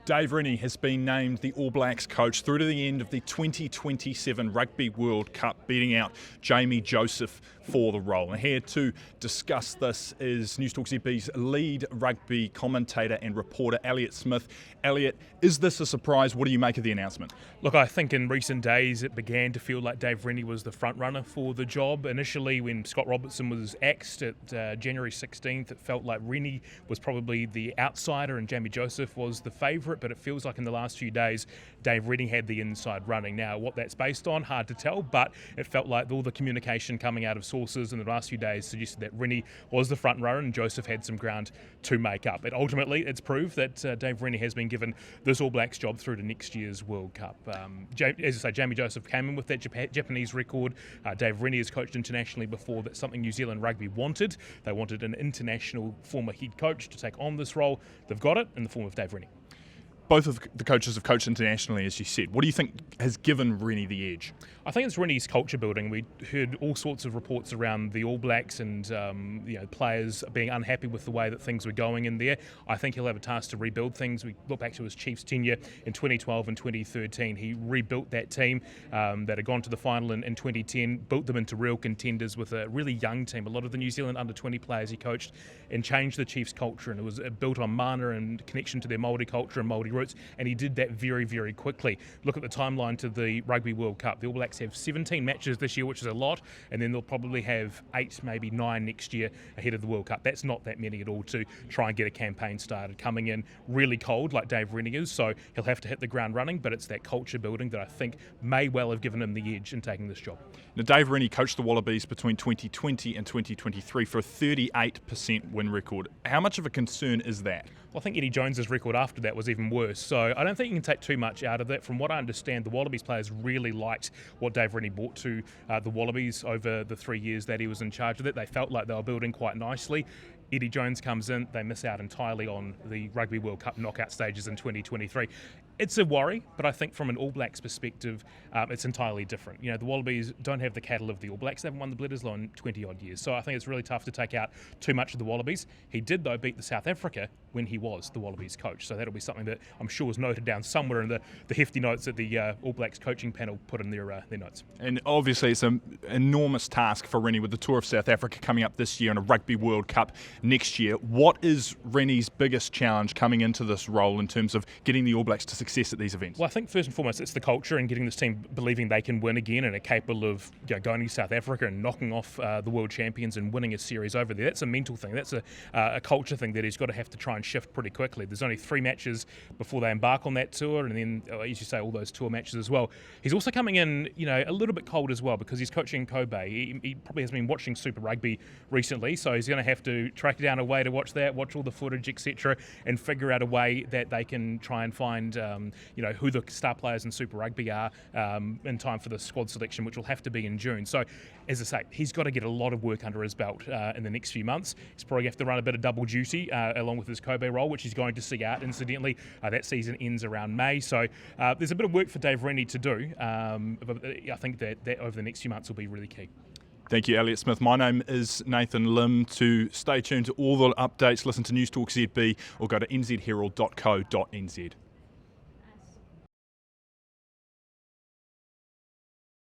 Dave Rennie has been named the All Blacks coach through to the end of the 2027 Rugby World Cup, beating out Jamie Joseph for the role. And here to discuss this is Newstalk ZB's lead rugby commentator and reporter, Elliott Smith. Elliott, is this a surprise? What do you make of the announcement? Look, I think in recent days it began to feel like Dave Rennie was the front runner for the job. Initially, when Scott Robertson was axed at January 16th, it felt like Rennie was probably the outsider and Jamie Joseph was the favourite, but it feels like in the last few days Dave Rennie had the inside running. Now, what that's based on, hard to tell, but it felt like all the communication coming out of sources in the last few days suggested that Rennie was the front runner and Joseph had some ground to make up. But ultimately, it's proved that Dave Rennie has been given this All Blacks job through to next year's World Cup. As I say, Jamie Joseph came in with that Japanese record. Dave Rennie has coached internationally before. That's something New Zealand rugby wanted. They wanted an international former head coach to take on this role. They've got it in the form of Dave Rennie. Both of the coaches have coached internationally, as you said. What do you think has given Rennie the edge? I think it's Rennie's culture building. We heard all sorts of reports around the All Blacks and players being unhappy with the way that things were going in there. I think he'll have a task to rebuild things. We look back to his Chiefs tenure in 2012 and 2013. He rebuilt that team that had gone to the final in 2010, built them into real contenders with a really young team. A lot of the New Zealand under-20 players he coached and changed the Chiefs' culture, and it was built on mana and connection to their Māori culture and Māori roots, and he did that very, very quickly. Look at the timeline to the Rugby World Cup. The All Blacks have 17 matches this year, which is a lot, and then they'll probably have 8, maybe 9 next year ahead of the World Cup. That's not that many at all to try and get a campaign started. Coming in really cold like Dave Rennie is, so he'll have to hit the ground running, but it's that culture building that I think may well have given him the edge in taking this job. Now, Dave Rennie coached the Wallabies between 2020 and 2023 for a 38% win record. How much of a concern is that? Well, I think Eddie Jones's record after that was even worse, so I don't think you can take too much out of that. From what I understand, the Wallabies players really liked what Dave Rennie brought to the Wallabies over the 3 years that he was in charge of it. They felt like they were building quite nicely. Eddie Jones comes in, they miss out entirely on the Rugby World Cup knockout stages in 2023. It's a worry, but I think from an All Blacks perspective, it's entirely different. You know, the Wallabies don't have the cattle of the All Blacks. They haven't won the Bledisloe in 20-odd years. So I think it's really tough to take out too much of the Wallabies. He did, though, beat the South Africa when he was the Wallabies coach. So that'll be something that I'm sure was noted down somewhere in the hefty notes that the All Blacks coaching panel put in their notes. And obviously it's an enormous task for Rennie with the tour of South Africa coming up this year and a Rugby World Cup next year. What is Rennie's biggest challenge coming into this role in terms of getting the All Blacks to success at these events? Well, I think first and foremost it's the culture and getting this team believing they can win again and are capable of going to South Africa and knocking off the world champions and winning a series over there. That's a mental thing. That's a culture thing that he's got to have to try and shift pretty quickly. There's only 3 matches before they embark on that tour, and then, as you say, all those tour matches as well. He's also coming in, a little bit cold as well because he's coaching Kobe. He probably has been watching Super Rugby recently, so he's going to have to track down a way to watch that, watch all the footage, etc., and figure out a way that they can try and find, who the star players in Super Rugby are in time for the squad selection, which will have to be in June. So, as I say, he's got to get a lot of work under his belt in the next few months. He's probably going to have to run a bit of double duty along with his Kobe role, which he's going to see out. Incidentally, that season ends around May, so there's a bit of work for Dave Rennie to do. But I think that over the next few months will be really key. Thank you, Elliott Smith. My name is Nathan Lim. To stay tuned to all the updates, listen to Newstalk ZB or go to nzherald.co.nz.